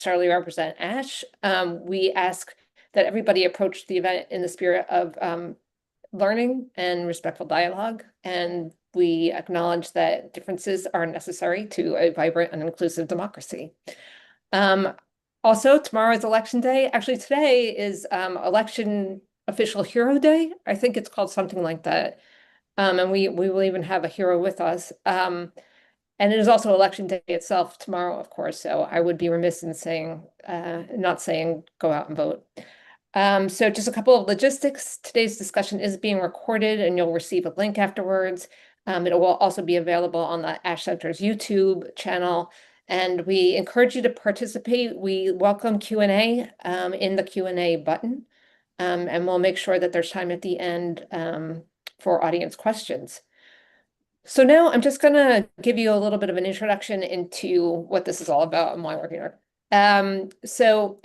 necessarily represent Ash. We ask that everybody approach the event in the spirit of learning and respectful dialogue. And we acknowledge that differences are necessary to a vibrant and inclusive democracy. Also, tomorrow is election day. Actually, today is election official hero day. I think it's called something like that. And we will even have a hero with us. And it is also election day itself tomorrow, of course. So I would be remiss in saying, not saying go out and vote. So just a couple of logistics. Today's discussion is being recorded and you'll receive a link afterwards. It will also be available on the Ash Center's YouTube channel. And we encourage you to participate. We welcome Q&A in the Q&A button. And we'll make sure that there's time at the end for audience questions. So now I'm just going to give you a little bit of an introduction into what this is all about and why we're here. So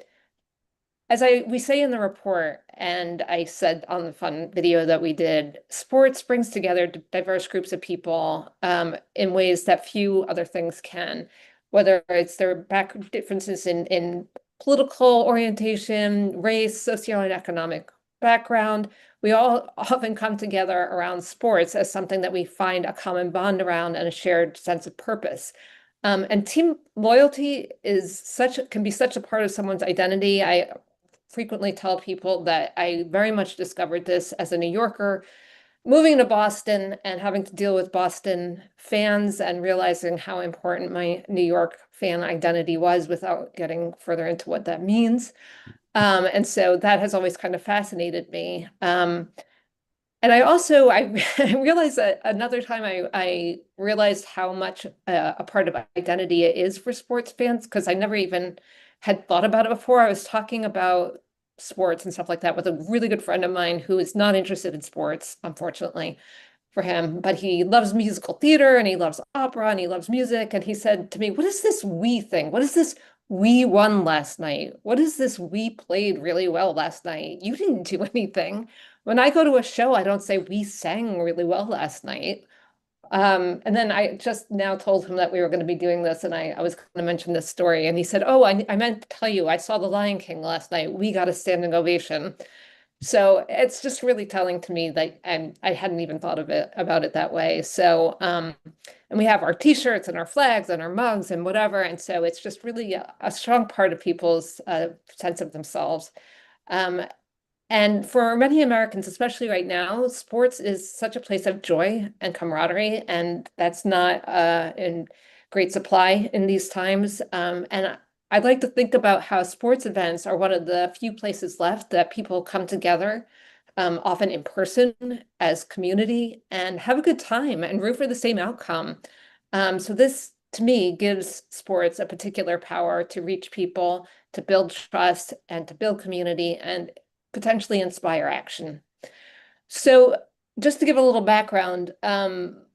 as we say in the report, and I said on the fun video that we did, sports brings together diverse groups of people in ways that few other things can, whether it's their differences in political orientation, race, socioeconomic background. We all often come together around sports as something that we find a common bond around and a shared sense of purpose. And team loyalty can be such a part of someone's identity. I frequently tell people that I very much discovered this as a New Yorker, moving to Boston and having to deal with Boston fans and realizing how important my New York fan identity was without getting further into what that means. And so that has always kind of fascinated me. And I realized that another time I realized how much a part of identity it is for sports fans, because I never even had thought about it before. I was talking about sports and stuff like that with a really good friend of mine who is not interested in sports, unfortunately for him, but he loves musical theater and he loves opera and he loves music. And he said to me, what is this we thing? What is this we won last night? What is this we played really well last night? You didn't do anything. When I go to a show, I don't say we sang really well last night. And then I just now told him that we were going to be doing this, and I was going to mention this story. And he said, oh, I meant to tell you, I saw The Lion King last night. We got a standing ovation. So it's just really telling to me that I hadn't even thought of it about it that way. So, and we have our t-shirts and our flags and our mugs and whatever. And so it's just really a strong part of people's sense of themselves. And for many Americans, especially right now, sports is such a place of joy and camaraderie, and that's not in great supply in these times. And I'd like to think about how sports events are one of the few places left that people come together, often in person as community, and have a good time and root for the same outcome. So this, to me, gives sports a particular power to reach people, to build trust, and to build community, and potentially inspire action. So just to give a little background,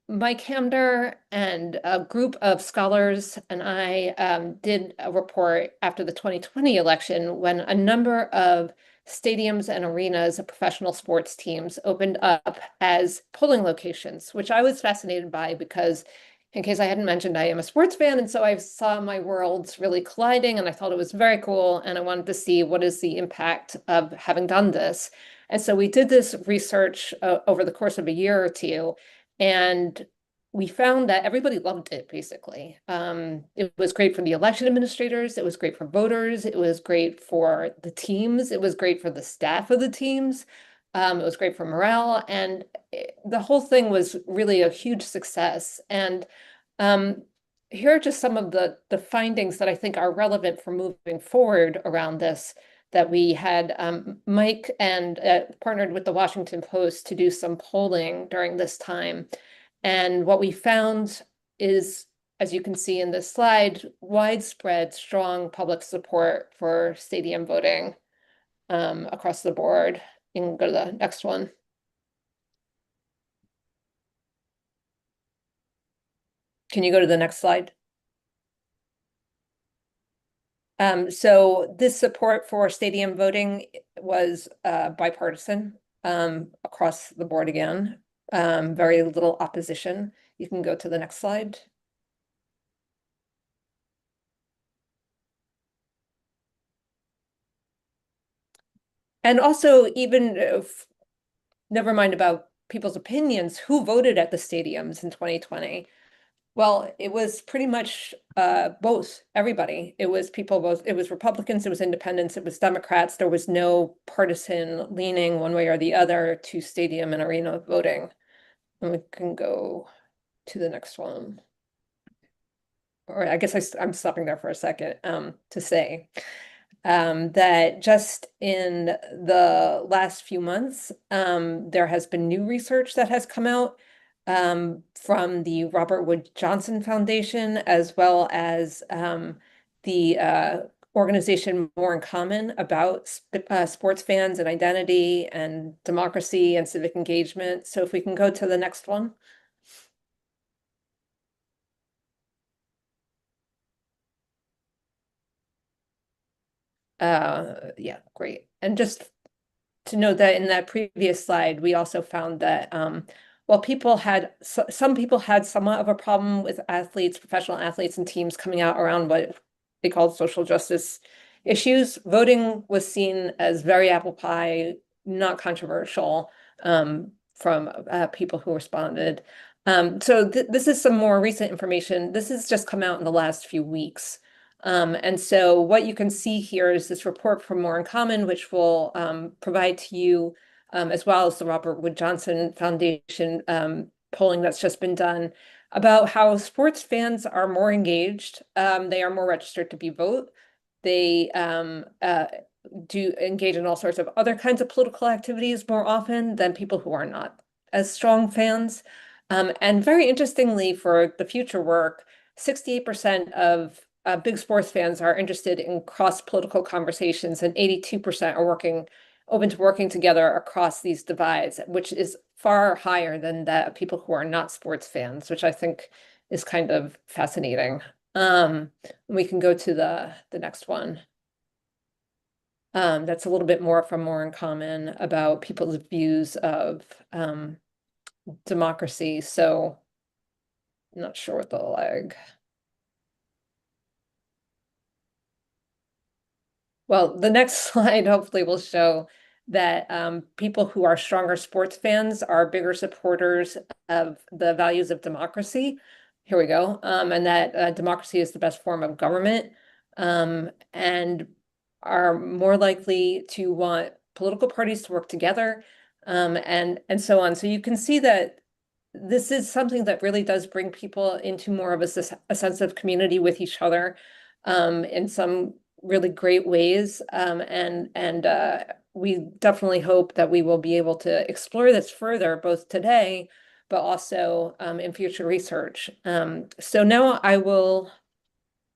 Mike Hamder and a group of scholars and I did a report after the 2020 election when a number of stadiums and arenas of professional sports teams opened up as polling locations, which I was fascinated by because, in case I hadn't mentioned, I am a sports fan, and so I saw my worlds really colliding, and I thought it was very cool, and I wanted to see what is the impact of having done this. And so we did this research over the course of a year or two, and we found that everybody loved it, basically. It was great for the election administrators, it was great for voters, it was great for the teams, it was great for the staff of the teams. It was great for morale, and the whole thing was really a huge success. And here are just some of the findings that I think are relevant for moving forward around this, that we had Mike and partnered with the Washington Post to do some polling during this time. And what we found is, as you can see in this slide, widespread, strong public support for stadium voting across the board. You can go to the next one. Can you go to the next slide? So this support for stadium voting was bipartisan across the board again. Very little opposition. You can go to the next slide. And also, even if, never mind about people's opinions, who voted at the stadiums in 2020? Well, it was pretty much both, everybody. It was people both, it was Republicans, it was independents, it was Democrats. There was no partisan leaning one way or the other to stadium and arena voting. And we can go to the next one. Or I guess I'm stopping there for a second to say that just in the last few months, there has been new research that has come out from the Robert Wood Johnson Foundation, as well as the organization More in Common about sports fans and identity and democracy and civic engagement. So if we can go to the next one. Yeah, great. And just to note that in that previous slide, we also found that while people had some people had somewhat of a problem with athletes, professional athletes and teams coming out around what they called social justice issues, voting was seen as very apple pie, not controversial from people who responded. So this is some more recent information. This has just come out in the last few weeks. And so what you can see here is this report from More in Common, which will provide to you, as well as the Robert Wood Johnson Foundation polling that's just been done, about how sports fans are more engaged. They are more registered to be vote. They do engage in all sorts of other kinds of political activities more often than people who are not as strong fans. And very interestingly, for the future work, 68% of big sports fans are interested in cross-political conversations, and 82% are open to working together across these divides, which is far higher than that of people who are not sports fans, which I think is kind of fascinating. We can go to the next one. That's a little bit more from More in Common about people's views of democracy. So I'm not sure what the lag. Well, the next slide hopefully will show that people who are stronger sports fans are bigger supporters of the values of democracy. Here we go. And that democracy is the best form of government, and are more likely to want political parties to work together, and so on. So you can see that this is something that really does bring people into more of a sense of community with each other in some really great ways. And we definitely hope that we will be able to explore this further, both today, but also in future research. So now I will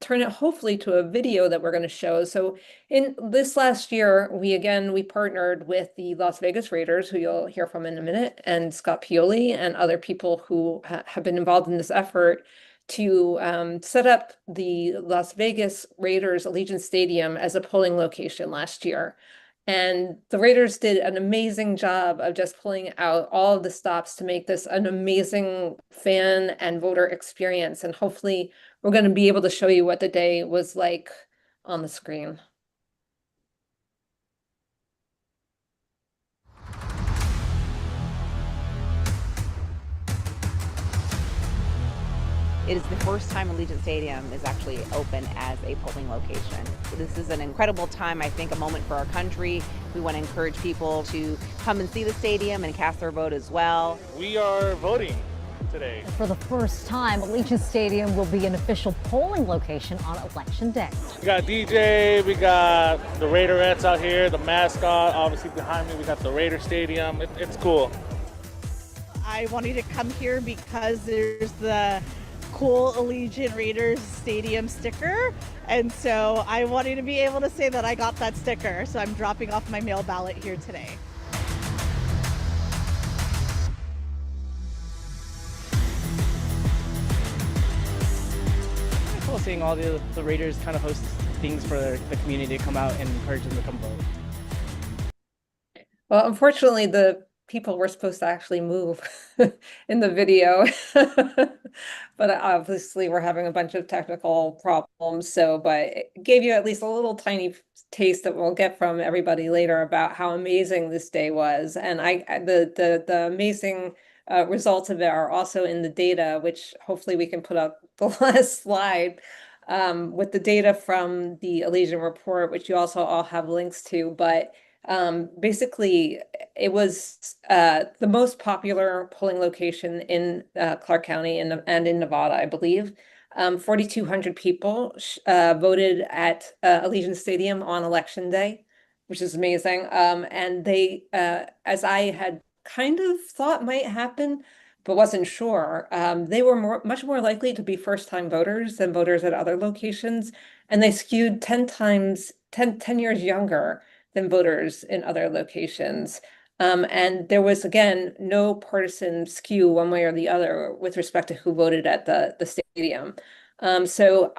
turn it hopefully to a video that we're going to show. So in this last year, we partnered with the Las Vegas Raiders, who you'll hear from in a minute, and Scott Pioli and other people who have been involved in this effort to set up the Las Vegas Raiders Allegiant Stadium as a polling location last year. And the Raiders did an amazing job of just pulling out all of the stops to make this an amazing fan and voter experience. And hopefully we're going to be able to show you what the day was like on the screen. It is the first time Allegiant Stadium is actually open as a polling location. This is an incredible time, I think, a moment for our country. We want to encourage people to come and see the stadium and cast their vote as well. We are voting today. For the first time, Allegiant Stadium will be an official polling location on Election Day. We got DJ, we got the Raiderettes out here, the mascot, obviously behind me we got the Raider Stadium. It's cool. I wanted to come here because there's the cool Allegiant Raiders Stadium sticker, and so I wanted to be able to say that I got that sticker, so I'm dropping off my mail ballot here today. It's cool seeing all the Raiders kind of host things for the community to come out and encourage them to come vote. Well, unfortunately, the people were supposed to actually move in the video. But obviously we're having a bunch of technical problems. So, but it gave you at least a little tiny taste that we'll get from everybody later about how amazing this day was. And the amazing results of it are also in the data, which hopefully we can put up the last slide with the data from the Allegiant report, which you also all have links to. But basically, it was the most popular polling location in Clark County and in Nevada, I believe. 4,200 people voted at Allegiant Stadium on election day, which is amazing. And they, as I had kind of thought might happen, but wasn't sure, they were much more likely to be first-time voters than voters at other locations. And they skewed 10 years younger than voters in other locations. And there was, again, no partisan skew one way or the other with respect to who voted at the stadium. So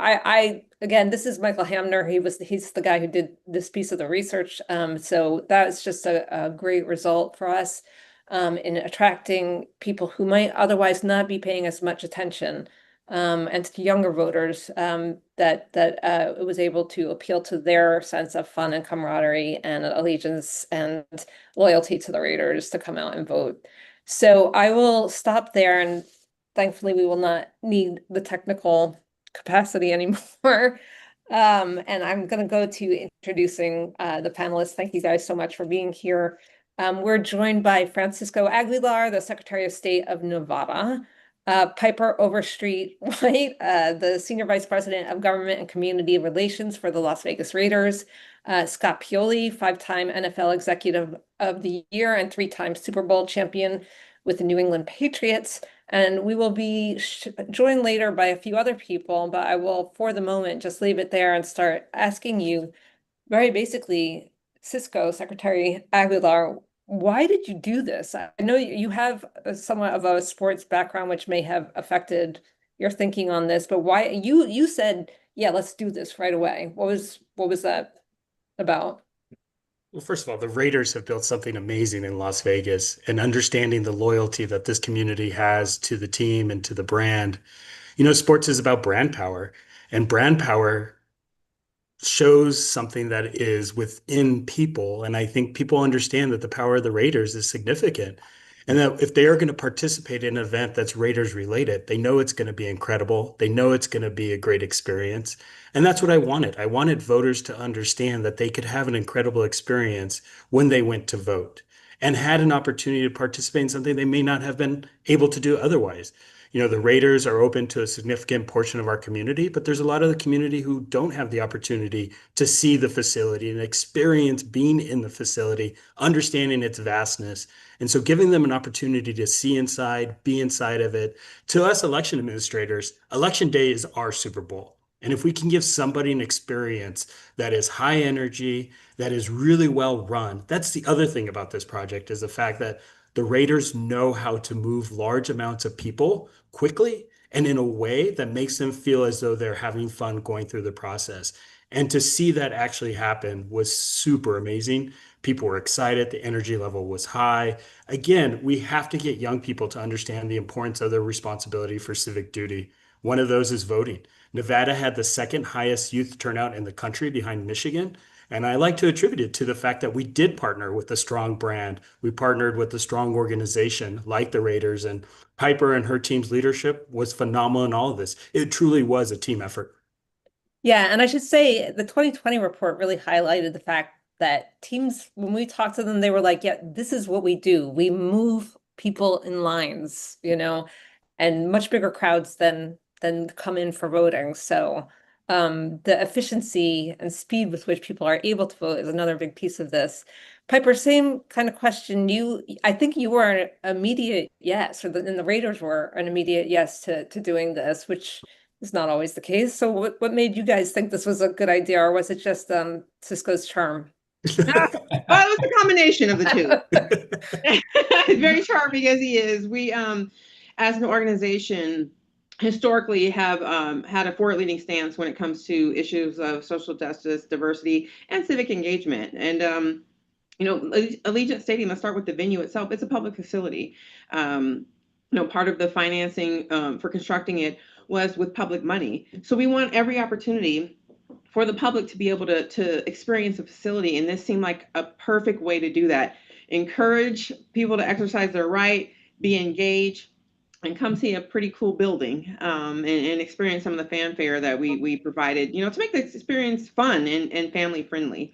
again, this is Michael Hamner. He's the guy who did this piece of the research. So that's just a great result for us in attracting people who might otherwise not be paying as much attention. And to younger voters, that it was able to appeal to their sense of fun and camaraderie and allegiance and loyalty to the Raiders to come out and vote. So I will stop there, and thankfully we will not need the technical capacity anymore. And I'm going to go to introducing the panelists. Thank you guys so much for being here. We're joined by Francisco Aguilar, the Secretary of State of Nevada. Piper Overstreet White, the Senior Vice President of Government and Community Relations for the Las Vegas Raiders. Scott Pioli, 5-time NFL Executive of the Year and 3-time Super Bowl champion with the New England Patriots. And we will be joined later by a few other people, but I will, for the moment, just leave it there and start asking you very basically, Cisco, Secretary Aguilar, why did you do this? I know you have somewhat of a sports background, which may have affected your thinking on this, but why you said, yeah, let's do this right away. What was that about? Well, first of all, the Raiders have built something amazing in Las Vegas, and understanding the loyalty that this community has to the team and to the brand. Sports is about brand power, and brand power shows something that is within people. And I think people understand that the power of the Raiders is significant. And that if they are going to participate in an event that's Raiders related, they know it's going to be incredible. They know it's going to be a great experience. And that's what I wanted. I wanted voters to understand that they could have an incredible experience when they went to vote and had an opportunity to participate in something they may not have been able to do otherwise. The Raiders are open to a significant portion of our community, but there's a lot of the community who don't have the opportunity to see the facility and experience being in the facility, understanding its vastness. And so giving them an opportunity to see inside, be inside of it. To us election administrators, election day is our Super Bowl. And if we can give somebody an experience that is high energy, that is really well run, that's the other thing about this project, is the fact that the Raiders know how to move large amounts of people quickly and in a way that makes them feel as though they're having fun going through the process. And to see that actually happen was super amazing. People were excited. The energy level was high. Again, we have to get young people to understand the importance of their responsibility for civic duty. One of those is voting. Nevada had the second highest youth turnout in the country behind Michigan. And I like to attribute it to the fact that we did partner with a strong brand. We partnered with a strong organization like the Raiders, and Piper and her team's leadership was phenomenal in all of this. It truly was a team effort. Yeah, and I should say the 2020 report really highlighted the fact that teams, when we talked to them, they were like, yeah, this is what we do. We move people in lines, and much bigger crowds than come in for voting. So the efficiency and speed with which people are able to vote is another big piece of this. Piper, same kind of question. I think you were an immediate yes, and the Raiders were an immediate yes to doing this, which is not always the case. So what made you guys think this was a good idea, or was it just Cisco's charm? Well, it was a combination of the two. Very charming as he is. We, as an organization, historically have had a forward-leaning stance when it comes to issues of social justice, diversity, and civic engagement. And Allegiant Stadium, let's start with the venue itself. It's a public facility. Part of the financing for constructing it was with public money. So we want every opportunity for the public to be able to experience a facility. And this seemed like a perfect way to do that. Encourage people to exercise their right, be engaged, and come see a pretty cool building, and experience some of the fanfare that we provided, to make the experience fun and family friendly.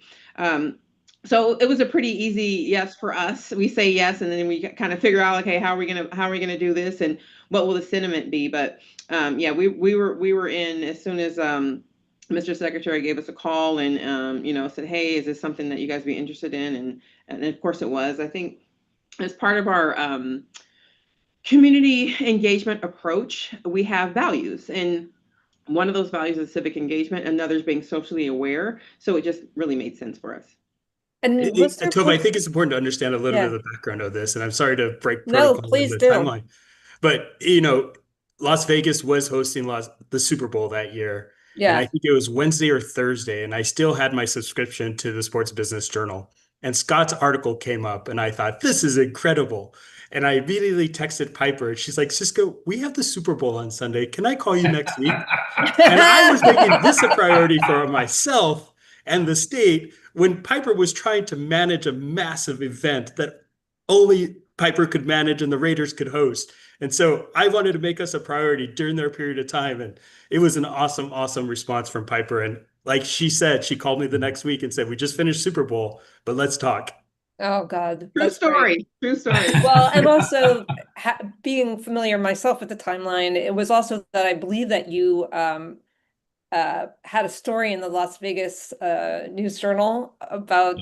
So it was a pretty easy yes for us. We say yes, and then we kind of figure out, okay, how are we gonna do this, and what will the sentiment be? But yeah, we were in as soon as Mr. Secretary gave us a call and said, hey, is this something that you guys be interested in? And of course it was. I think as part of our community engagement approach, we have values, and one of those values is civic engagement, another is being socially aware. So it just really made sense for us. And was there Tova, I think it's important to understand a little bit Yeah. of the background of this, and I'm sorry to break No, protocol in please the do. timeline. But Las Vegas was hosting the Super Bowl that year, and I Yeah. think it was Wednesday or Thursday, and I still had my subscription to the Sports Business Journal. And Scott's article came up, and I thought, this is incredible. And I immediately texted Piper. She's like, Cisco, we have the Super Bowl on Sunday. Can I call you next week? And I was making this a priority for myself and the state when Piper was trying to manage a massive event that only Piper could manage and the Raiders could host. And so I wanted to make us a priority during their period of time. And it was an awesome, awesome response from Piper. And like she said, she called me the next week and said, we just finished Super Bowl, but let's talk. Oh God, True that's story. great. True story. Well, and also being familiar myself with the timeline, it was also that I believe that you had a story in the Las Vegas News Journal about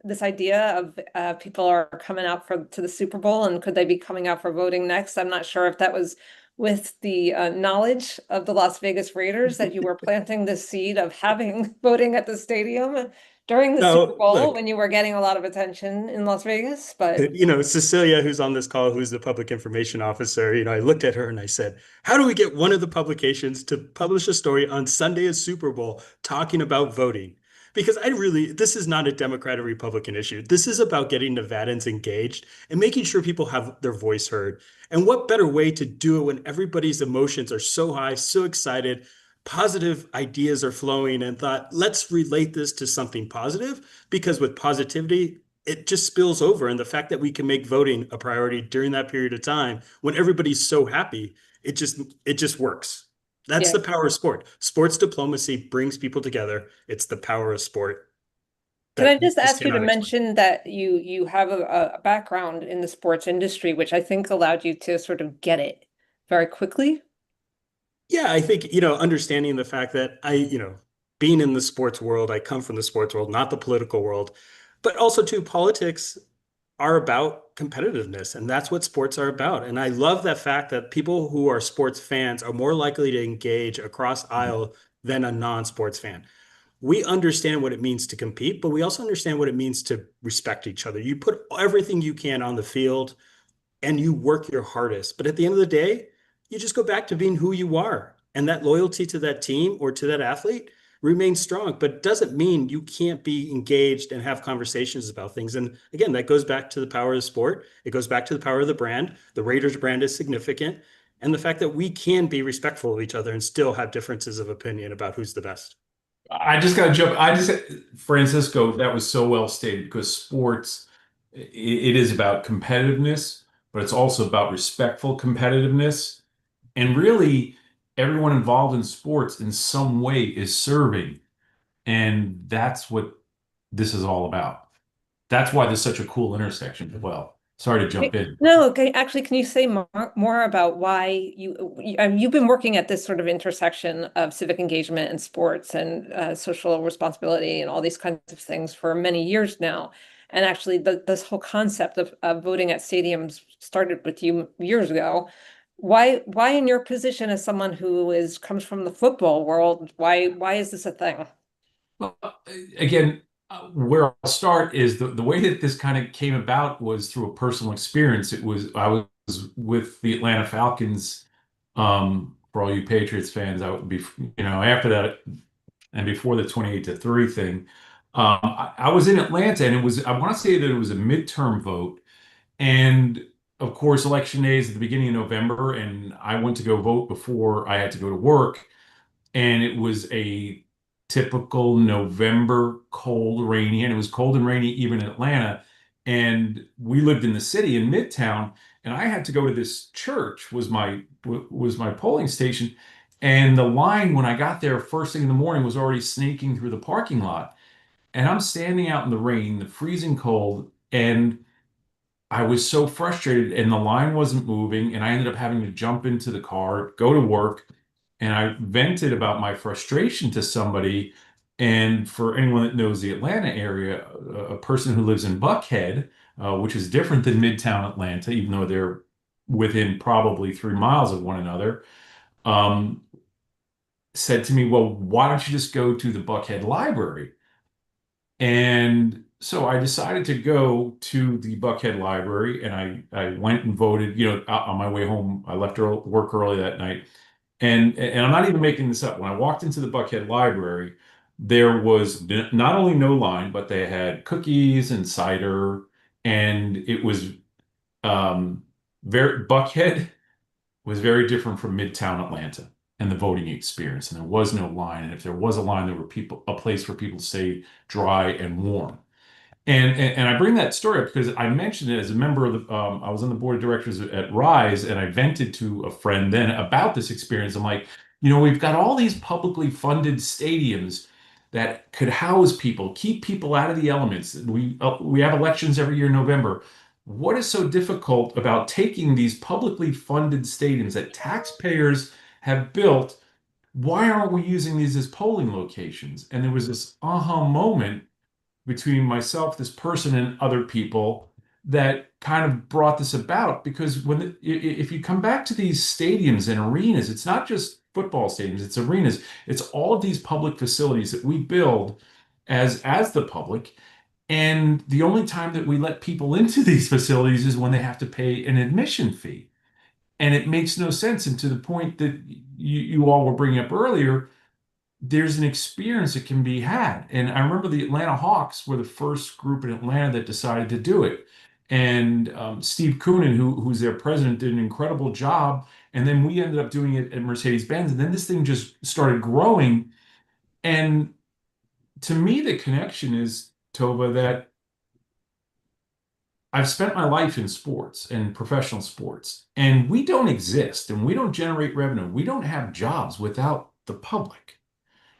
this idea of people are coming out to the Super Bowl, and could they be coming out for voting next? I'm not sure if that was with the knowledge of the Las Vegas Raiders that you were planting the seed of having voting at the stadium during the Super No, Bowl look, when you were getting a lot of attention in Las Vegas. But Cecilia, who's on this call, who's the public information officer, I looked at her and I said, how do we get one of the publications to publish a story on Sunday at Super Bowl talking about voting? Because this is not a Democrat or Republican issue. This is about getting Nevadans engaged and making sure people have their voice heard. And what better way to do it when everybody's emotions are so high, so excited, positive ideas are flowing, and thought, let's relate this to something positive, because with positivity, it just spills over. And the fact that we can make voting a priority during that period of time when everybody's so happy, it just works. That's yeah. the power of sport. Sports diplomacy brings people together. It's the power of sport. Can I that just ask you to cannot explain. mention that you have a background in the sports industry, which I think allowed you to sort of get it very quickly? Yeah, I think, understanding the fact that being in the sports world, I come from the sports world, not the political world, but also too, politics are about competitiveness, and that's what sports are about. And I love that fact that people who are sports fans are more likely to engage across aisle than a non-sports fan. We understand what it means to compete, but we also understand what it means to respect each other. You put everything you can on the field and you work your hardest. But at the end of the day, you just go back to being who you are. And that loyalty to that team or to that athlete remains strong, but it doesn't mean you can't be engaged and have conversations about things. And again, that goes back to the power of the sport. It goes back to the power of the brand. The Raiders brand is significant. And the fact that we can be respectful of each other and still have differences of opinion about who's the best. I just got to jump. Francisco, that was so well stated, because sports, it is about competitiveness, but it's also about respectful competitiveness. And really, everyone involved in sports in some way is serving. And that's what this is all about. That's why there's such a cool intersection as well. Sorry to jump in. No, okay. Actually, can you say more about why you've been working at this sort of intersection of civic engagement and sports and social responsibility and all these kinds of things for many years now. And actually, this whole concept of voting at stadiums started with you years ago. Why in your position as someone who comes from the football world, why is this a thing? Well, again, where I'll start is the way that this kind of came about was through a personal experience. I was with the Atlanta Falcons. For all you Patriots fans, I would be, after that and before the 28-3 thing, I was in Atlanta, and I want to say that it was a midterm vote. And of course, election day is at the beginning of November, and I went to go vote before I had to go to work. And it was a typical November cold, rainy, and it was cold and rainy even in Atlanta. And we lived in the city in Midtown, and I had to go to this church was my polling station. And the line when I got there first thing in the morning was already snaking through the parking lot. And I'm standing out in the rain, the freezing cold, and I was so frustrated, and the line wasn't moving, and I ended up having to jump into the car, go to work, and I vented about my frustration to somebody. And for anyone that knows the Atlanta area, a person who lives in Buckhead, which is different than Midtown Atlanta, even though they're within probably 3 miles of one another, um, said to me, "Well, why don't you just go to the Buckhead Library?" And so I decided to go to the Buckhead Library, and I went and voted. On my way home, I left work early that night, and I'm not even making this up. When I walked into the Buckhead Library, there was not only no line, but they had cookies and cider, and it was very Buckhead was very different from Midtown Atlanta and the voting experience. And there was no line. And if there was a line, there were a place for people to stay dry and warm. And I bring that story up because I mentioned it as a member of I was on the board of directors at Rise, and I vented to a friend then about this experience. I'm like, we've got all these publicly funded stadiums that could house people, keep people out of the elements. We have elections every year in November. What is so difficult about taking these publicly funded stadiums that taxpayers have built? Why aren't we using these as polling locations? And there was this aha moment between myself, this person, and other people that kind of brought this about. Because if you come back to these stadiums and arenas, it's not just football stadiums, it's arenas, it's all of these public facilities that we build as the public. And the only time that we let people into these facilities is when they have to pay an admission fee. And it makes no sense. And to the point that you all were bringing up earlier, there's an experience that can be had. And I remember the Atlanta Hawks were the first group in Atlanta that decided to do it. And Steve Koonin, who's their president, did an incredible job. And then we ended up doing it at Mercedes-Benz. And then this thing just started growing. And to me, the connection is, Tova, that I've spent my life in sports and professional sports, and we don't exist and we don't generate revenue. We don't have jobs without the public,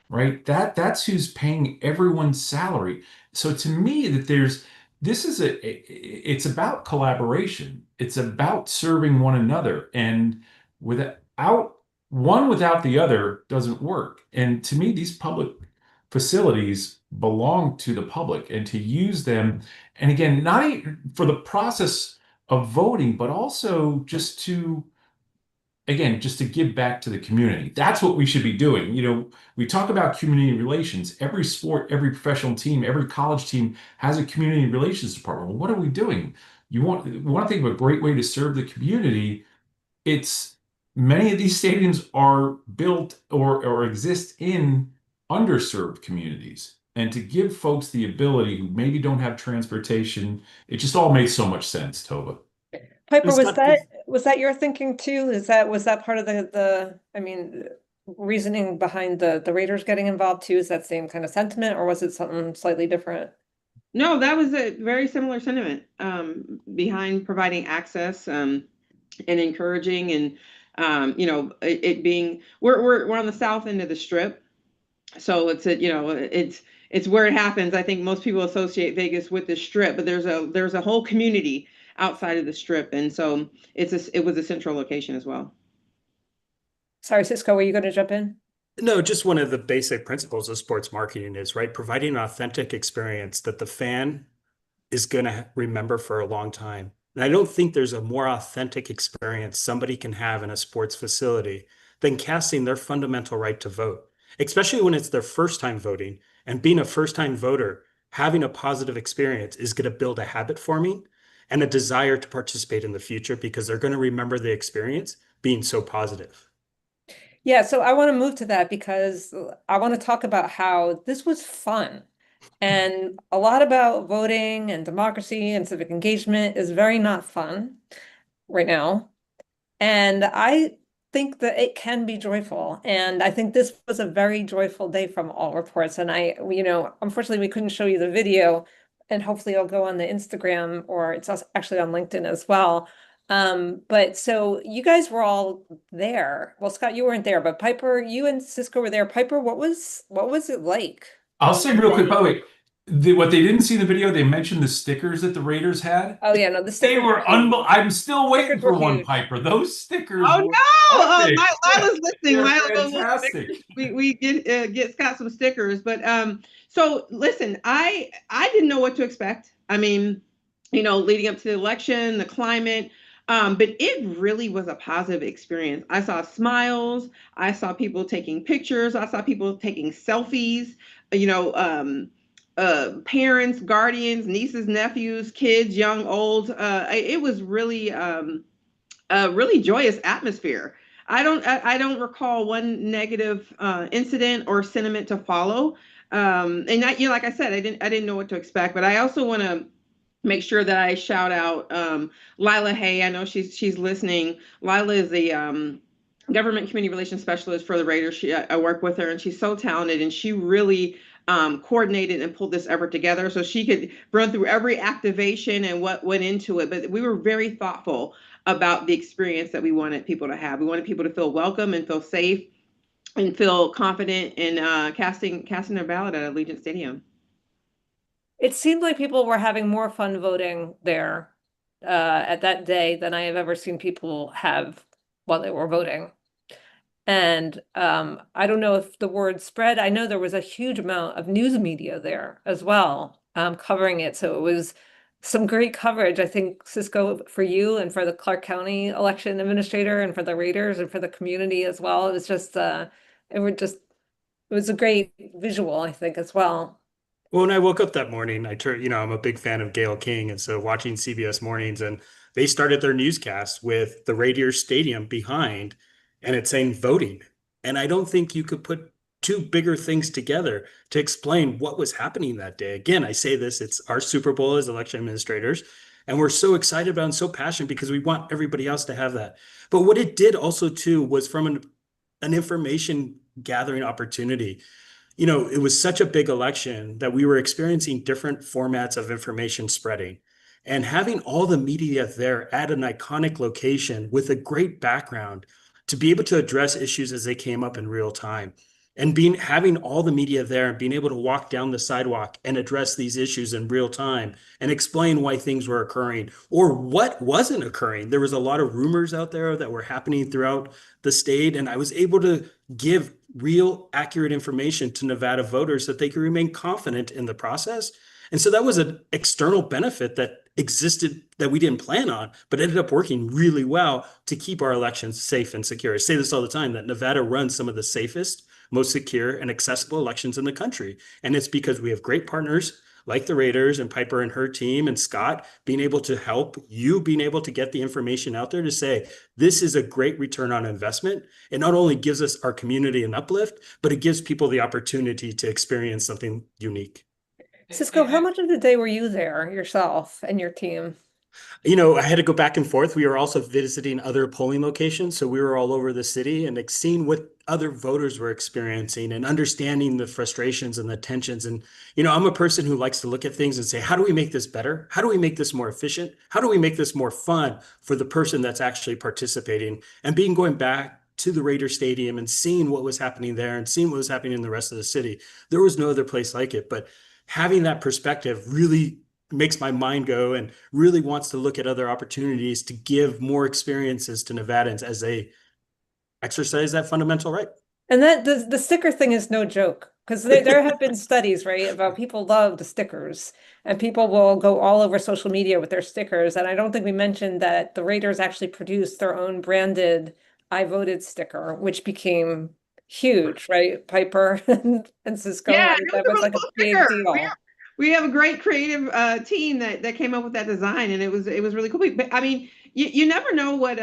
right? That's who's paying everyone's salary. So to me, it's about collaboration. It's about serving one another, and without without the other doesn't work. And to me, these public facilities belong to the public, and to use them, and again, not for the process of voting, but also just to give back to the community. That's what we should be doing. We talk about community relations. Every sport, every professional team, every college team has a community relations department. Well, what are we doing? We want to think of a great way to serve the community. It's Many of these stadiums are built or exist in underserved communities. And to give folks the ability who maybe don't have transportation, it just all makes so much sense, Tova. Piper, was that your thinking too? Was that part of the reasoning behind the Raiders getting involved too? Is that same kind of sentiment, or was it something slightly different? No, that was a very similar sentiment behind providing access and encouraging, and it being we're on the south end of the strip, so it's where it happens. I think most people associate Vegas with the strip, but there's a whole community outside of the strip, and so it was a central location as well. Sorry, Cisco, were you going to jump in? No, just one of the basic principles of sports marketing is, right, providing an authentic experience that the fan is going to remember for a long time. And I don't think there's a more authentic experience somebody can have in a sports facility than casting their fundamental right to vote, especially when it's their first time voting. And being a first time voter, having a positive experience is going to build a habit forming and a desire to participate in the future because they're going to remember the experience being so positive. Yeah, so I want to move to that because I want to talk about how this was fun. And a lot about voting and democracy and civic engagement is very not fun right now. And I think that it can be joyful. And I think this was a very joyful day from all reports. And unfortunately, we couldn't show you the video, and hopefully it'll go on the Instagram, or it's actually on LinkedIn as well. But so you guys were all there. Well, Scott, you weren't there, but Piper, you and Cisco were there. Piper, what was it like? I'll say real quick, by the way, what they didn't see in the video, they mentioned the stickers that the Raiders had. Oh yeah, no, the They stickers were unbelievable. I'm still waiting Stickers for were one, huge. Piper. Those stickers Oh were no! Oh, epic. Lila's listening. They're Lila, fantastic. we get Scott some stickers, but so listen, I didn't know what to expect. I mean, leading up to the election, the climate, but it really was a positive experience. I saw smiles. I saw people taking pictures. I saw people taking selfies. You know, parents, guardians, nieces, nephews, kids, young, old. It was really a really joyous atmosphere. I don't recall one negative incident or sentiment to follow. And like I said, I didn't know what to expect. But I also want to make sure that I shout out Lila Hay. I know she's listening. Lila is the government community relations specialist for the Raiders. I work with her, and she's so talented, and she really coordinated and pulled this effort together so she could run through every activation and what went into it. But we were very thoughtful about the experience that we wanted people to have. We wanted people to feel welcome and feel safe and feel confident in casting their ballot at Allegiant Stadium. It seemed like people were having more fun voting there at that day than I have ever seen people have while they were voting. And I don't know if the word spread. I know there was a huge amount of news media there as well, covering it. So it was some great coverage. I think, Cisco, for you and for the Clark County election administrator and for the Raiders and for the community as well. It was just it was a great visual, I think, as well. Well, when I woke up that morning, I'm a big fan of Gail King. And so watching CBS Mornings, and they started their newscast with the Radiator Stadium behind, and it's saying voting. And I don't think you could put two bigger things together to explain what was happening that day. Again, I say this, it's our Super Bowl as election administrators. And we're so excited about and so passionate because we want everybody else to have that. But what it did also, too, was from an information gathering opportunity. It was such a big election that we were experiencing different formats of information spreading. And having all the media there at an iconic location with a great background to be able to address issues as they came up in real time. And having all the media there and being able to walk down the sidewalk and address these issues in real time and explain why things were occurring or what wasn't occurring. There was a lot of rumors out there that were happening throughout the state, and I was able to give real accurate information to Nevada voters that they could remain confident in the process. And so that was an external benefit that existed that we didn't plan on, but ended up working really well to keep our elections safe and secure. I say this all the time, that Nevada runs some of the safest, most secure and accessible elections in the country. And it's because we have great partners like the Raiders and Piper and her team and Scott being able to help you, being able to get the information out there to say, this is a great return on investment. It not only gives us our community an uplift, but it gives people the opportunity to experience something unique. Cisco, how much of the day were you there yourself and your team? I had to go back and forth. We were also visiting other polling locations. So we were all over the city and seeing what other voters were experiencing and understanding the frustrations and the tensions. And, I'm a person who likes to look at things and say, how do we make this better? How do we make this more efficient? How do we make this more fun for the person that's actually participating? And going back to the Raider Stadium and seeing what was happening there and seeing what was happening in the rest of the city, there was no other place like it. But having that perspective really makes my mind go and really wants to look at other opportunities to give more experiences to Nevadans as they exercise that fundamental right. And that the sticker thing is no joke, because there have been studies, right, about people love the stickers and people will go all over social media with their stickers. And I don't think we mentioned that the Raiders actually produced their own branded I voted sticker, which became huge, right? Piper and Cisco, Yeah, right? it That was was a like a really cool big sticker. deal. We have a great creative team that came up with that design, and it was really cool. But I mean, you never know what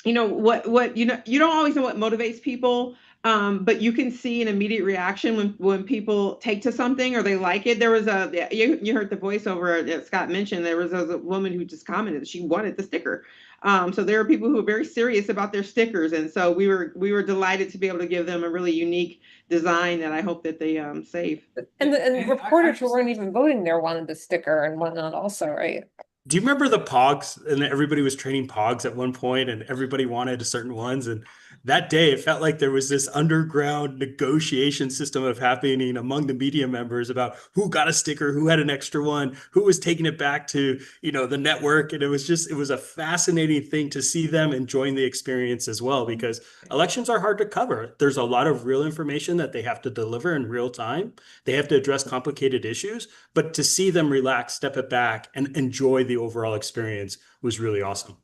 you don't always know what motivates people. But you can see an immediate reaction when people take to something or they like it. There was you heard the voiceover that Scott mentioned. There was a woman who just commented that she wanted the sticker. So there are people who are very serious about their stickers, and so we were delighted to be able to give them a really unique design that I hope that they save. And reporters who weren't even voting there wanted the sticker and whatnot also, right? Do you remember the Pogs? And everybody was trading Pogs at one point, and everybody wanted certain ones. And that day, it felt like there was this underground negotiation system of happening among the media members about who got a sticker, who had an extra one, who was taking it back to, the network. And it was a fascinating thing to see them enjoying the experience as well, because elections are hard to cover. There's a lot of real information that they have to deliver in real time. They have to address complicated issues, but to see them relax, step it back, and enjoy the overall experience was really awesome.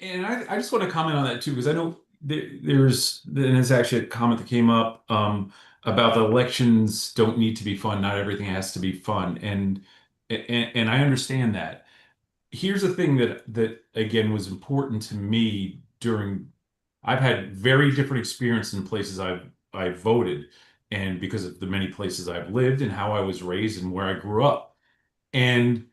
And I just want to comment on that too, because I know there's actually a comment that came up about the elections don't need to be fun. Not everything has to be fun. And I understand that. Here's the thing that again was important to me I've had very different experience in places I've voted, and because of the many places I've lived and how I was raised and where I grew up. And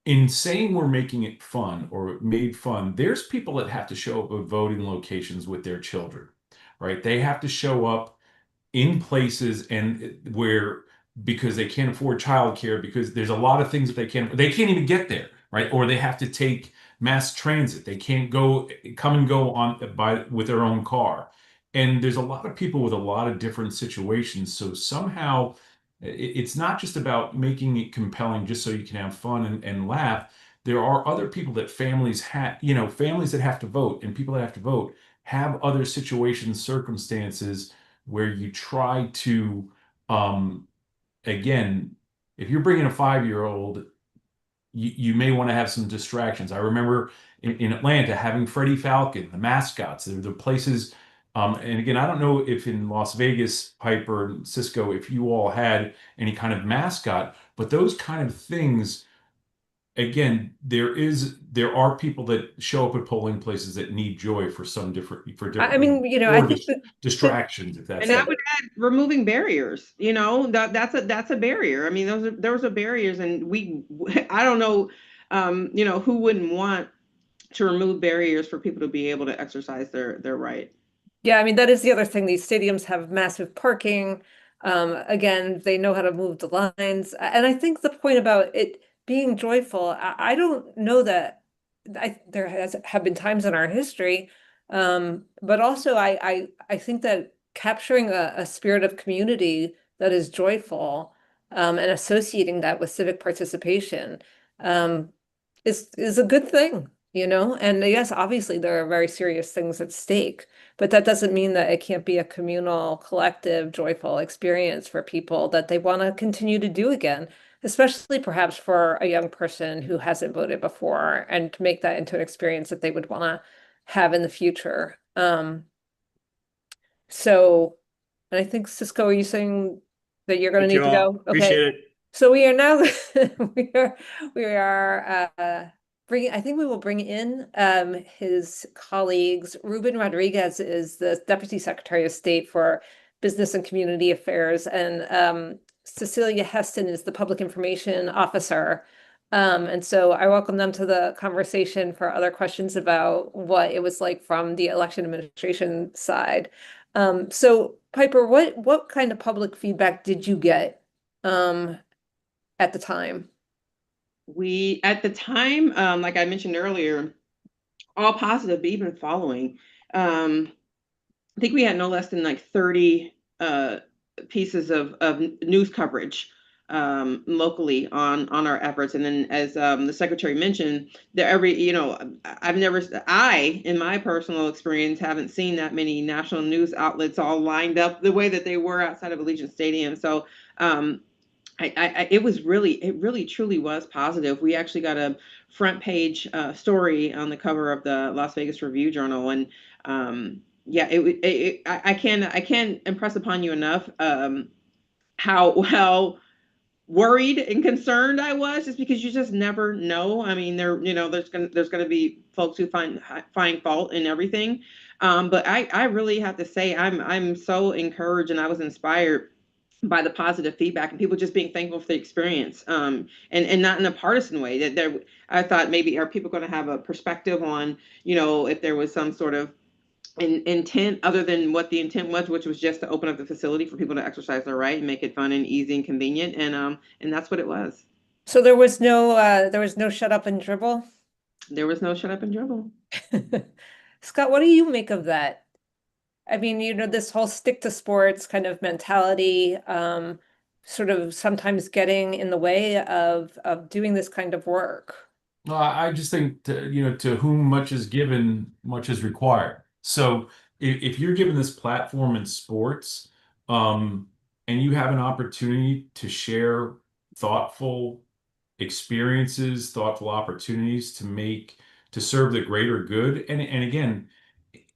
in saying we're making it fun or made fun, there's people that have to show up at voting locations with their children, right? They have to show up in places and where because they can't afford childcare, because there's a lot of things that they can't even get there, right? Or they have to take mass transit. They can't come and go with their own car. And there's a lot of people with a lot of different situations. So somehow it's not just about making it compelling just so you can have fun and laugh. There are other people that families families that have to vote and people that have to vote have other situations, circumstances where you try to, again, if you're bringing a 5-year-old, you may want to have some distractions. I remember in Atlanta having Freddie Falcon, the mascots, the places. And again, I don't know if in Las Vegas, Piper and Cisco, if you all had any kind of mascot, but those kind of things, again, there are people that show up at polling places that need joy for different I mean, I think distractions, if that's And I would add removing barriers. That's a barrier. I mean, those are barriers, and I don't know, who wouldn't want to remove barriers for people to be able to exercise their right. Yeah, I mean, that is the other thing. These stadiums have massive parking. Again, they know how to move the lines. And I think the point about it being joyful, I don't know that there have been times in our history. But also I think that capturing a spirit of community that is joyful, and associating that with civic participation, um, is a good thing, And yes, obviously there are very serious things at stake. But that doesn't mean that it can't be a communal, collective, joyful experience for people that they want to continue to do again, especially perhaps for a young person who hasn't voted before, and to make that into an experience that they would want to have in the future. So, and I think Cisco, are you saying that you're going to need to go? Appreciate Okay. it. So we are now we are I think we will bring in his colleagues. Ruben Rodriguez is the Deputy Secretary of State for Business and Community Affairs, and Cecilia Heston is the Public Information Officer. And so I welcome them to the conversation for other questions about what it was like from the election administration side. So Piper, what kind of public feedback did you get at the time? At the time, like I mentioned earlier, all positive, but even following. I think we had no less than like 30 pieces of news coverage locally on our efforts. And then as the secretary mentioned, I, in my personal experience, haven't seen that many national news outlets all lined up the way that they were outside of Allegiant Stadium. So it really truly was positive. We actually got a front page story on the cover of the Las Vegas Review Journal, and I can't impress upon you enough how worried and concerned I was, just because you just never know. I mean, there's gonna be folks who find fault in everything. But I really have to say I'm so encouraged and I was inspired by the positive feedback and people just being thankful for the experience, and not in a partisan way. That there, I thought maybe are people going to have a perspective on, if there was some sort of intent other than what the intent was, which was just to open up the facility for people to exercise their right and make it fun and easy and convenient, and that's what it was. So there was no shut up and dribble. There was no shut up and dribble. Scott, what do you make of that? I mean, this whole stick to sports kind of mentality, sort of sometimes getting in the way of doing this kind of work. Well, I just think to whom much is given, much is required. So if you're given this platform in sports, and you have an opportunity to share thoughtful experiences, thoughtful opportunities to serve the greater good, and again,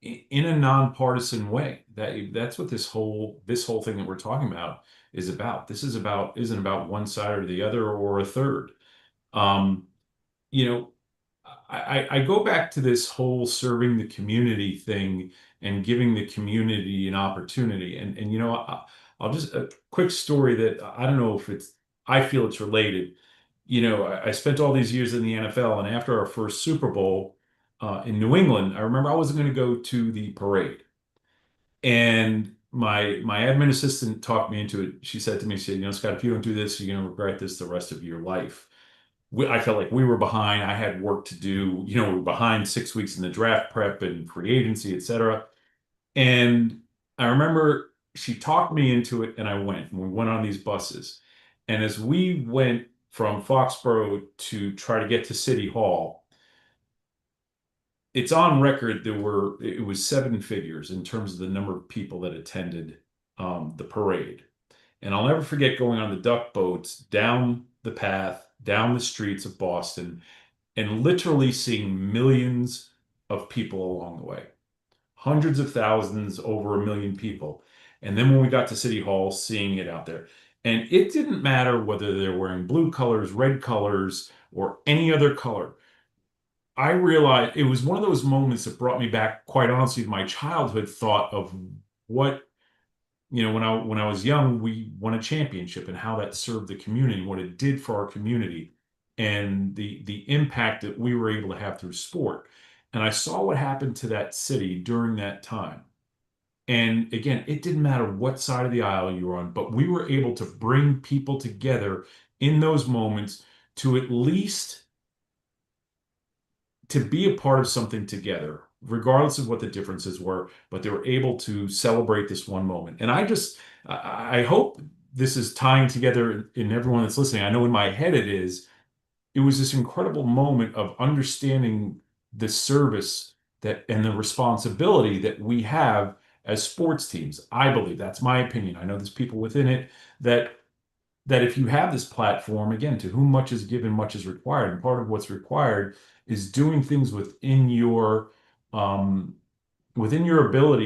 in a nonpartisan way, that's what this whole thing that we're talking about is about. This isn't about one side or the other or a third. Um, you know, I go back to this whole serving the community thing and giving the community an opportunity. And I'll just a quick story that I don't know if I feel it's related. I spent all these years in the NFL, and after our first Super Bowl in New England, I remember I wasn't going to go to the parade. And my admin assistant talked me into it. She said to me, she said, Scott, if you don't do this, you're going to regret this the rest of your life. I felt like we were behind. I had work to do. We were behind 6 weeks in the draft prep and free agency, et cetera. And I remember she talked me into it, and I went. And we went on these buses. And as we went from Foxborough to try to get to City Hall, it's on record it was seven figures in terms of the number of people that attended the parade. And I'll never forget going on the duck boats down the path, down the streets of Boston, and literally seeing millions of people along the way. Hundreds of thousands, over 1 million people. And then when we got to City Hall, seeing it out there. And it didn't matter whether they're wearing blue colors, red colors, or any other color. I realized it was one of those moments that brought me back, quite honestly, to my childhood thought of what when I was young, we won a championship and how that served the community, what it did for our community, and the impact that we were able to have through sport. And I saw what happened to that city during that time. And again, it didn't matter what side of the aisle you were on, but we were able to bring people together in those moments to at least to be a part of something together, regardless of what the differences were, but they were able to celebrate this one moment. And I hope this is tying together in everyone that's listening. I know in my head it was this incredible moment of understanding the service and the responsibility that we have as sports teams. I believe, that's my opinion. I know there's people within it that if you have this platform, again, to whom much is given, much is required. And part of what's required is doing things within your ability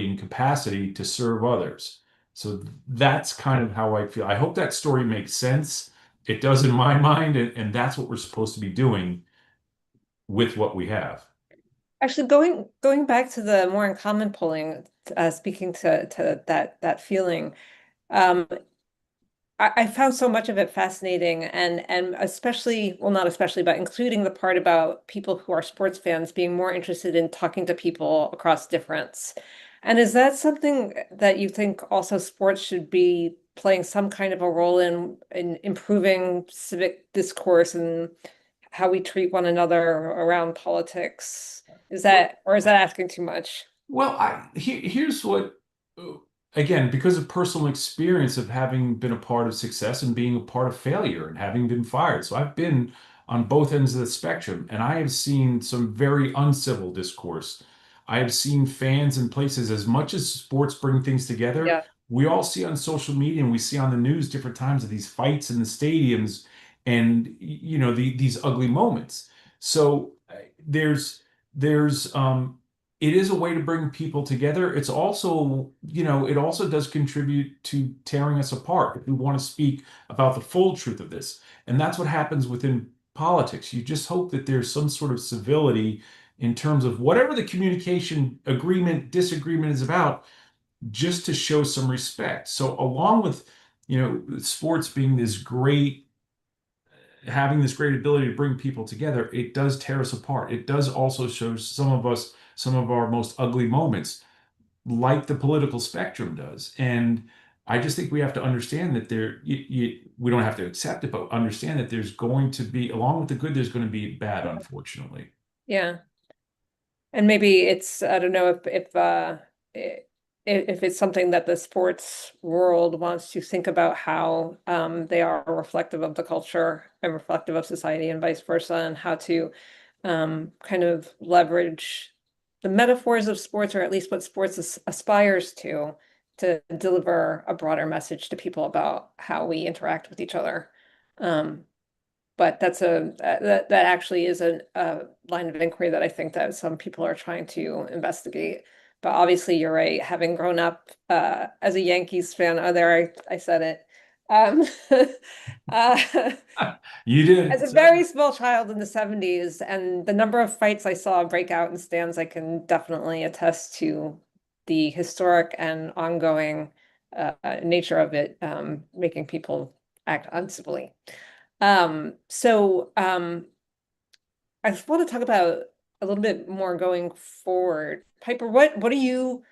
and capacity to serve others. So that's kind of how I feel. I hope that story makes sense. It does in my mind, and that's what we're supposed to be doing with what we have. Actually, going back to the more in common polling, speaking to that feeling, I found so much of it fascinating, and especially, well, not especially, but including the part about people who are sports fans being more interested in talking to people across difference. And is that something that you think also sports should be playing some kind of a role in improving civic discourse and how we treat one another around politics? Is that asking too much? Well, here's what, again, because of personal experience of having been a part of success and being a part of failure and having been fired. So I've been on both ends of the spectrum, and I have seen some very uncivil discourse. I have seen fans in places, as much as sports bring things together, Yeah. we all see on social media and we see on the news different times of these fights in the stadiums and these ugly moments. So there's it is a way to bring people together. It's also, it also does contribute to tearing us apart if we want to speak about the full truth of this. And that's what happens within politics. You just hope that there's some sort of civility in terms of whatever the communication agreement, disagreement is about, just to show some respect. So along with, sports being having this great ability to bring people together, it does tear us apart. It does also show some of us some of our most ugly moments, like the political spectrum does. And I just think we have to understand that we don't have to accept it, but understand that there's going to be, along with the good, there's going to be bad, unfortunately. Yeah. And maybe it's, I don't know if it's something that the sports world wants to think about, how they are reflective of the culture and reflective of society and vice versa, and how to kind of leverage the metaphors of sports, or at least what sports aspires to deliver a broader message to people about how we interact with each other. But that actually is a line of inquiry that I think that some people are trying to investigate. But obviously, you're right. Having grown up as a Yankees fan, I said it. You did. As a very small child in the 70s, and the number of fights I saw break out in stands, I can definitely attest to the historic and ongoing nature of it, making people act uncivilly. I want to talk about a little bit more going forward. Piper, what are you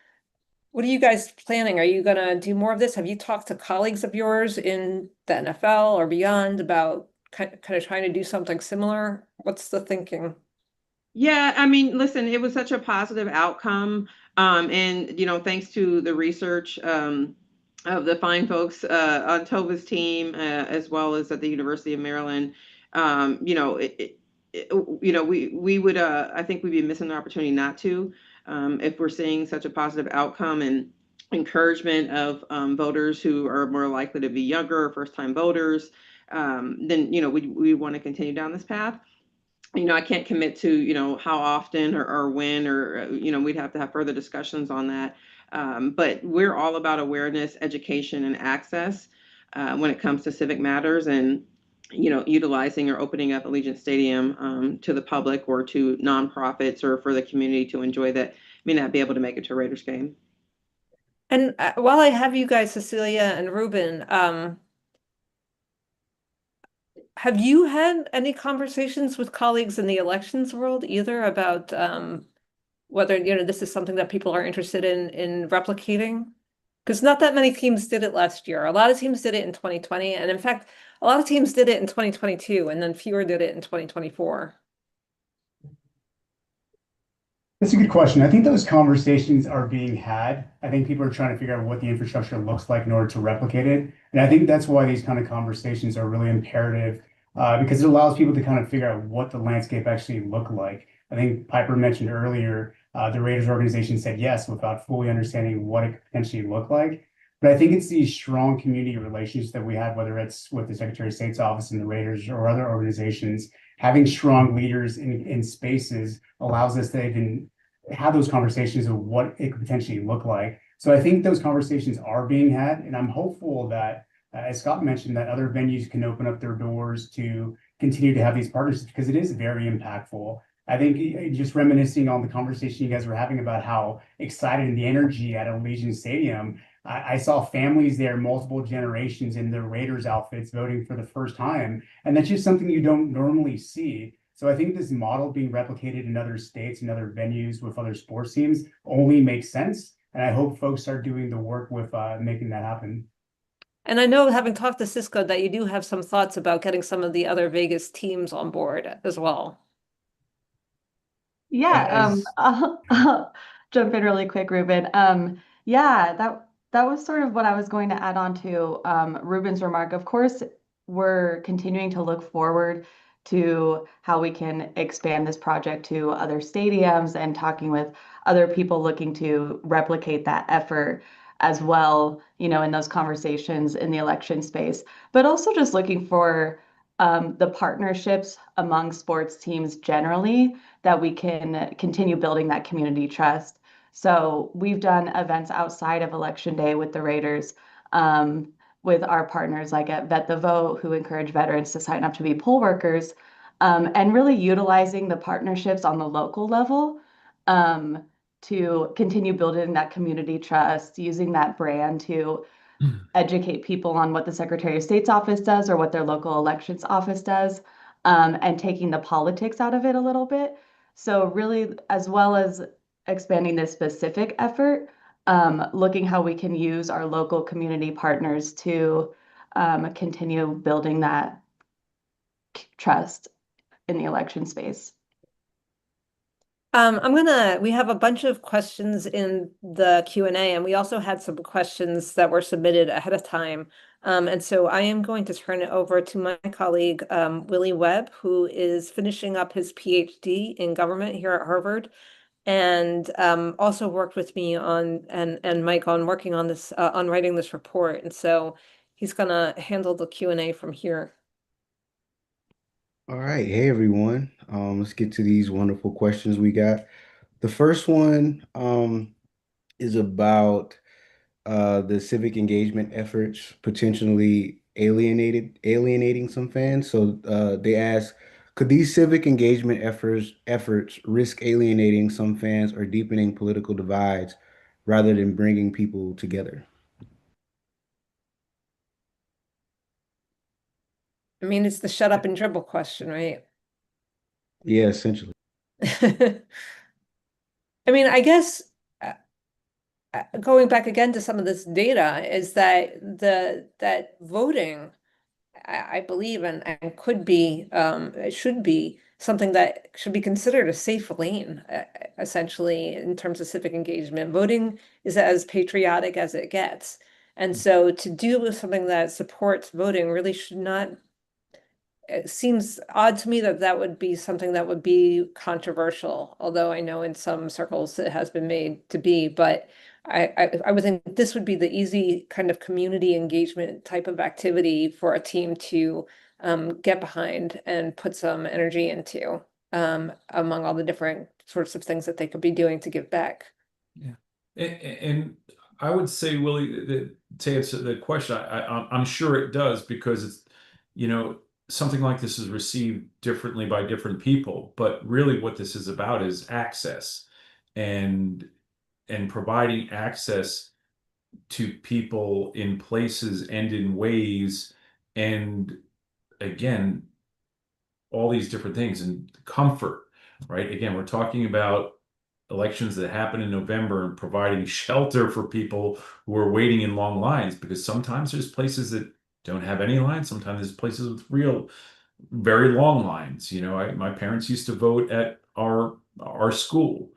guys planning? Are you gonna do more of this? Have you talked to colleagues of yours in the NFL or beyond about kind of trying to do something similar? What's the thinking? Yeah, I mean, listen, it was such a positive outcome. And, thanks to the research of the fine folks on Tova's team, as well as at the University of Maryland, we would, I think we'd be missing the opportunity not to, if we're seeing such a positive outcome and encouragement of voters who are more likely to be younger or first-time voters. Then, we want to continue down this path. I can't commit to, how often or when, or, we'd have to have further discussions on that. But we're all about awareness, education, and access when it comes to civic matters, and, utilizing or opening up Allegiant Stadium to the public or to nonprofits or for the community to enjoy that may not be able to make it to a Raiders game. And while I have you guys, Cecilia and Ruben, have you had any conversations with colleagues in the elections world either about whether, this is something that people are interested in replicating? Because not that many teams did it last year. A lot of teams did it in 2020. And in fact, a lot of teams did it in 2022, and then fewer did it in 2024. That's a good question. I think those conversations are being had. I think people are trying to figure out what the infrastructure looks like in order to replicate it. And I think that's why these kind of conversations are really imperative, because it allows people to kind of figure out what the landscape actually look like. I think Piper mentioned earlier, the Raiders organization said yes without fully understanding what it could potentially look like. But I think it's these strong community relations that we have, whether it's with the Secretary of State's office and the Raiders or other organizations. Having strong leaders in spaces allows us to even have those conversations of what it could potentially look like. So I think those conversations are being had, and I'm hopeful that, as Scott mentioned, that other venues can open up their doors to continue to have these partnerships, because it is very impactful. I think just reminiscing on the conversation you guys were having about how excited and the energy at Allegiant Stadium, I saw families there, multiple generations in their Raiders outfits voting for the first time. And that's just something you don't normally see. So I think this model being replicated in other states and other venues with other sports teams only makes sense. And I hope folks start doing the work with making that happen. And I know, having talked to Cisco, that you do have some thoughts about getting some of the other Vegas teams on board as well. Yeah, I'll jump in really quick, Ruben. Yeah, that was sort of what I was going to add on to Ruben's remark. Of course, we're continuing to look forward to how we can expand this project to other stadiums and talking with other people looking to replicate that effort as well, in those conversations in the election space, but also just looking for the partnerships among sports teams generally, that we can continue building that community trust. So we've done events outside of Election Day with the Raiders, with our partners like at Vet the Vote, who encourage veterans to sign up to be poll workers. and really utilizing the partnerships on the local level to continue building that community trust, using that brand to educate people on what the Secretary of State's office does or what their local elections office does, and taking the politics out of it a little bit. So really, as well as expanding this specific effort, looking how we can use our local community partners to continue building that trust in the election space. We have a bunch of questions in the Q&A, and we also had some questions that were submitted ahead of time. And so I am going to turn it over to my colleague, Willie Webb, who is finishing up his PhD in government here at Harvard, and also worked with me on and Mike on working on this on writing this report. And so he's gonna handle the Q&A from here. All right. Hey, everyone. Let's get to these wonderful questions we got. The first one is about the civic engagement efforts potentially alienating some fans. So they ask, could these civic engagement efforts risk alienating some fans or deepening political divides rather than bringing people together? I mean, it's the shut up and dribble question, right? Yeah, essentially. I mean, I guess going back again to some of this data is that that voting, I believe, and could be, it should be something that should be considered a safe lane, essentially, in terms of civic engagement. Voting is as patriotic as it gets. And so to do something that supports voting really should not, it seems odd to me that that would be something that would be controversial, although I know in some circles it has been made to be, but I would think this would be the easy kind of community engagement type of activity for a team to get behind and put some energy into, among all the different sorts of things that they could be doing to give back. Yeah. And I would say, Willie, that to answer the question, I'm sure it does, because it's, something like this is received differently by different people. But really what this is about is access and providing access to people in places and in ways, and again, all these different things, and comfort, right? Again, we're talking about elections that happen in November and providing shelter for people who are waiting in long lines, because sometimes there's places that don't have any lines. Sometimes there's places with real, very long lines. My parents used to vote at our school,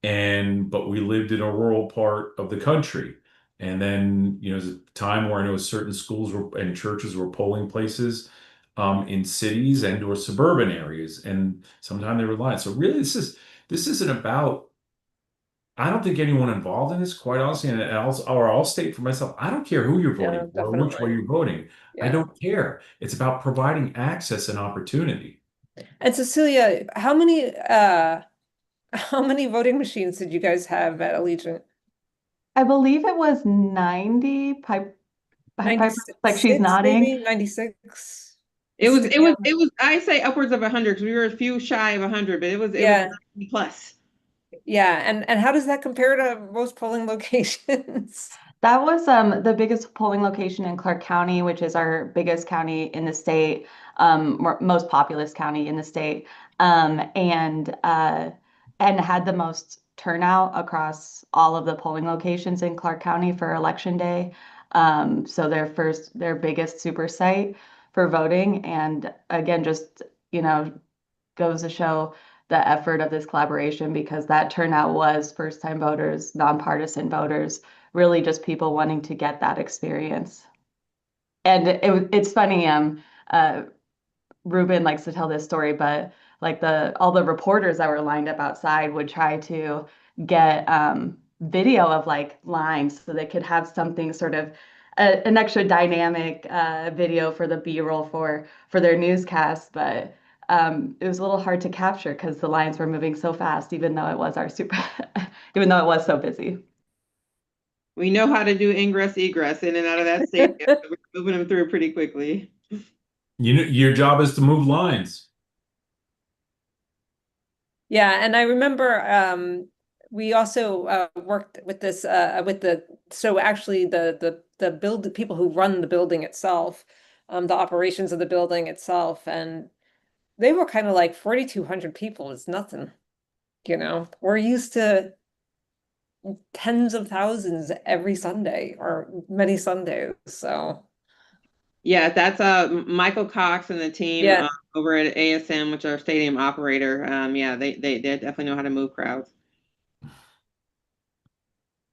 but we lived in a rural part of the country. And then, there's a time where I know certain schools and churches were polling places in cities and or suburban areas, and sometimes they were lines. So really, this isn't about. I don't think anyone involved in this, quite honestly, and I'll state for myself, I don't care who you're voting for or which way you're voting. I don't care. It's about providing access and opportunity. And Cecilia, how many voting machines did you guys have at Allegiant? I believe it was 90. Piper, like she's 96, nodding. maybe 96. It was I say upwards of 100, because we were a few shy of 100, but it was 90 plus. Yeah, and how does that compare to most polling locations? That was the biggest polling location in Clark County, which is our biggest county in the state, most populous county in the state, and had the most turnout across all of the polling locations in Clark County for Election Day. So their biggest super site for voting, and again, just goes to show the effort of this collaboration, because that turnout was first-time voters, nonpartisan voters, really just people wanting to get that experience. And it's funny, Ruben likes to tell this story, but like all the reporters that were lined up outside would try to get video of like lines so they could have something sort of an extra dynamic video for the B-roll for their newscast, but it was a little hard to capture because the lines were moving so fast, even though it was even though it was so busy. We know how to do ingress, egress in and out of that stadium. So we're moving them through pretty quickly. Your job is to move lines. Yeah, and I remember we also worked with this with the so actually the build people who run the building itself, the operations of the building itself, and they were kind of like 4,200 people is nothing, you know. We're used to tens of thousands every Sunday or many Sundays. So Yeah, that's Michael Cox and the team yeah. over at ASM, which are stadium operator. Yeah, they definitely know how to move crowds.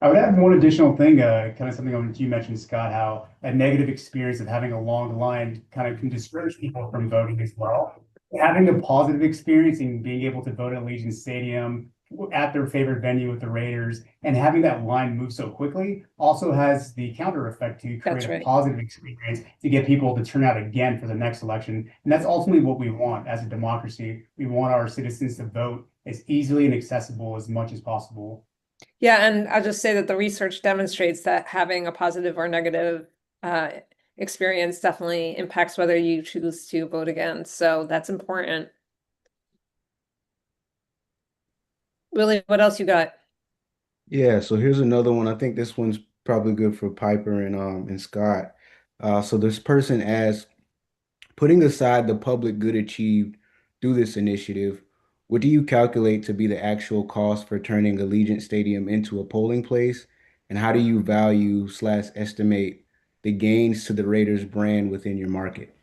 I would add one additional thing, kind of something on you mentioned, Scott, how a negative experience of having a long line kind of can discourage people from voting as well. Having a positive experience and being able to vote at Allegiant Stadium at their favorite venue with the Raiders and having that line move so quickly also has the counter effect to create That's a right. positive experience to get people to turn out again for the next election. And that's ultimately what we want as a democracy. We want our citizens to vote as easily and accessible as much as possible. Yeah, and I'll just say that the research demonstrates that having a positive or negative uh, experience definitely impacts whether you choose to vote again. So that's important. Willie, what else you got? Yeah, so here's another one. I think this one's probably good for Piper and Scott. So this person asked, putting aside the public good achieved through this initiative, what do you calculate to be the actual cost for turning Allegiant Stadium into a polling place? And how do you value slash estimate the gains to the Raiders brand within your market?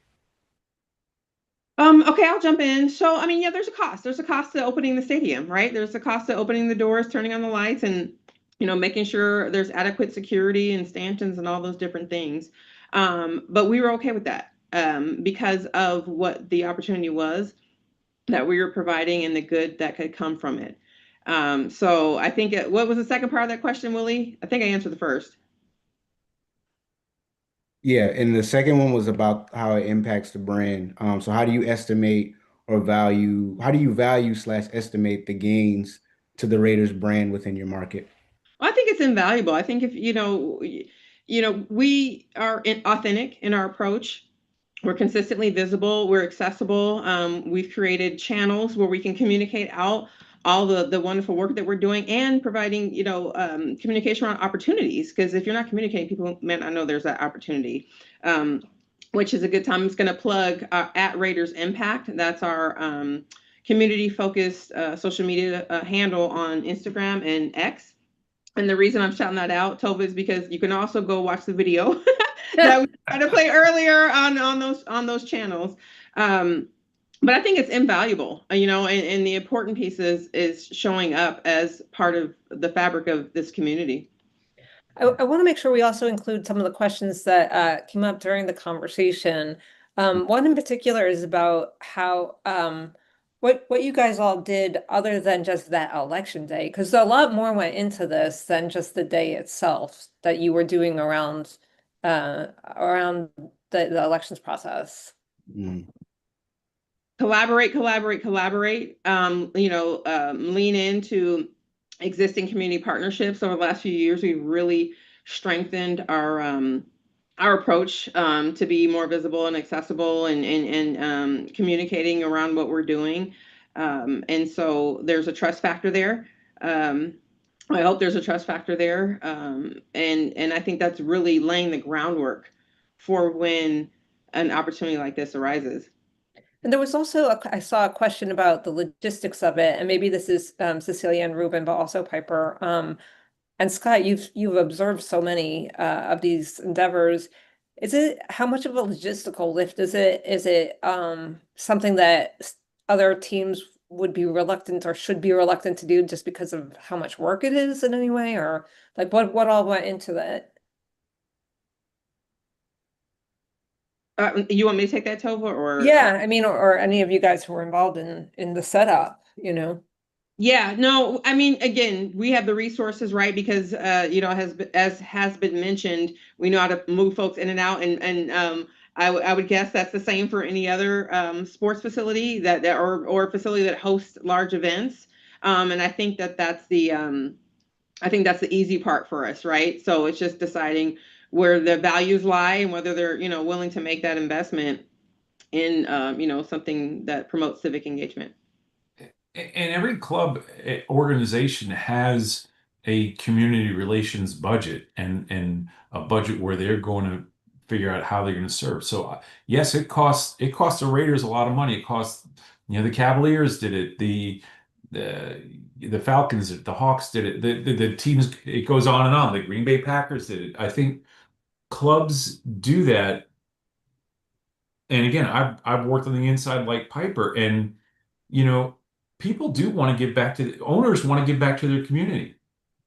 Okay, I'll jump in. So, I mean, yeah, there's a cost. There's a cost to opening the stadium, right? There's a cost to opening the doors, turning on the lights, and making sure there's adequate security and stanchions and all those different things. But we were okay with that because of what the opportunity was that we were providing and the good that could come from it. So I think what was the second part of that question, Willie? I think I answered the first. Yeah, and the second one was about how it impacts the brand. So how do you estimate or how do you value slash estimate the gains to the Raiders brand within your market? Well, I think it's invaluable. I think if we are authentic in our approach. We're consistently visible. We're accessible. We've created channels where we can communicate out all the wonderful work that we're doing and providing, communication around opportunities. Because if you're not communicating, people may not know there's that opportunity, which is a good time. I'm just going to plug at Raiders Impact. That's our community focused social media handle on Instagram and X. And the reason I'm shouting that out, Tova, is because you can also go watch the video that we tried to play earlier on those channels. But I think it's invaluable, and the important piece is showing up as part of the fabric of this community. I want to make sure we also include some of the questions that came up during the conversation. One in particular is about how what you guys all did other than just that election day, because a lot more went into this than just the day itself that you were doing around the elections process. Mm. Collaborate, collaborate, collaborate. Lean into existing community partnerships. Over the last few years, we've really strengthened our approach to be more visible and accessible and communicating around what we're doing. And so there's a trust factor there. I hope there's a trust factor there. And I think that's really laying the groundwork for when an opportunity like this arises. And there was also I saw a question about the logistics of it, and maybe this is Cecilia and Ruben, but also Piper. And Scott, you've observed so many of these endeavors. Is it how much of a logistical lift is it? Is it something that other teams would be reluctant or should be reluctant to do just because of how much work it is in any way, or like what all went into that? You want me to take that, Tova, or? Yeah, I mean, or any of you guys who were involved in the setup, you know? Yeah, no, I mean, again, we have the resources, right? Because as has been mentioned, we know how to move folks in and out, and I would guess that's the same for any other sports facility or facility that hosts large events. And I think I think that's the easy part for us, right? So it's just deciding where the values lie and whether they're willing to make that investment in something that promotes civic engagement. And every club organization has a community relations budget and a budget where they're going to figure out how they're going to serve. So yes, it costs the Raiders a lot of money. It costs, the Cavaliers did it, the Falcons did it, the Hawks did it, the teams, it goes on and on. The Green Bay Packers did it. I think clubs do that. And again, I've worked on the inside like Piper, and you know, people do want to give back to owners want to give back to their community.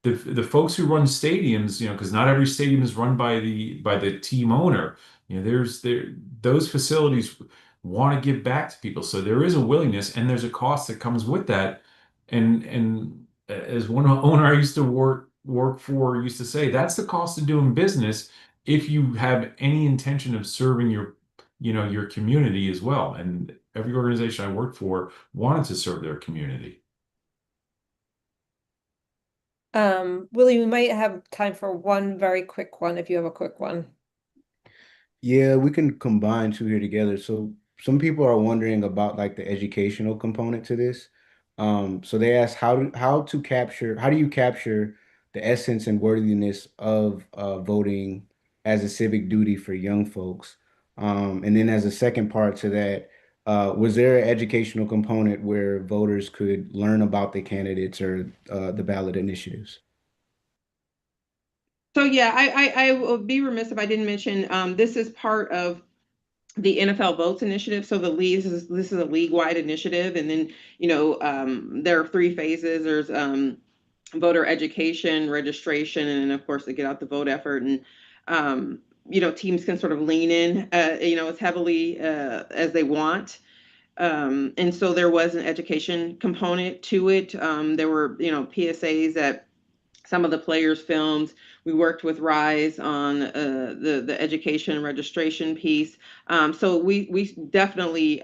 The folks who run stadiums, because not every stadium is run by the team owner. Those facilities want to give back to people. So there is a willingness and there's a cost that comes with that. And as one owner I used to work for used to say, that's the cost of doing business if you have any intention of serving your community as well. And every organization I worked for wanted to serve their community. Willie, we might have time for one very quick one if you have a quick one. Yeah, we can combine two here together. So some people are wondering about like the educational component to this. So they ask how do you capture the essence and worthiness of voting as a civic duty for young folks? And then as a second part to that, was there an educational component where voters could learn about the candidates or the ballot initiatives? So yeah, I would be remiss if I didn't mention this is part of the NFL Votes Initiative. So the league this is a league-wide initiative, and then there are three phases. There's voter education, registration, and then of course the get out the vote effort. And teams can sort of lean in, as heavily as they want. And so there was an education component to it. There were PSAs that some of the players filmed. We worked with Rise on the education and registration piece. So we definitely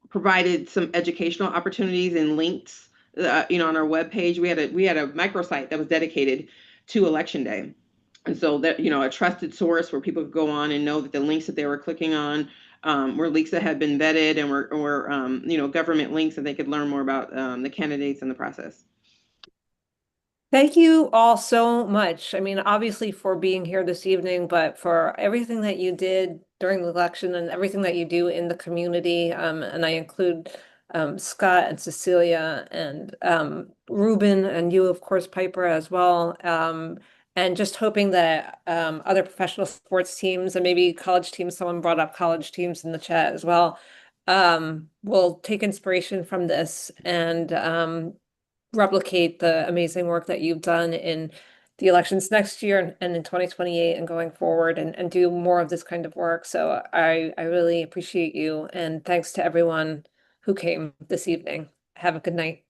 provided some educational opportunities and links. On our webpage, we had a microsite that was dedicated to Election Day. And so that, a trusted source where people could go on and know that the links that they were clicking on were links that had been vetted and were government links, and they could learn more about the candidates and the process. Thank you all so much. I mean, obviously for being here this evening, but for everything that you did during the election and everything that you do in the community. And I include Scott and Cecilia and Ruben and you, of course, Piper, as well. And just hoping that other professional sports teams and maybe college teams, someone brought up college teams in the chat as well, will take inspiration from this and replicate the amazing work that you've done in the elections next year and in 2028 and going forward and do more of this kind of work. So I really appreciate you, and thanks to everyone who came this evening. Have a good night.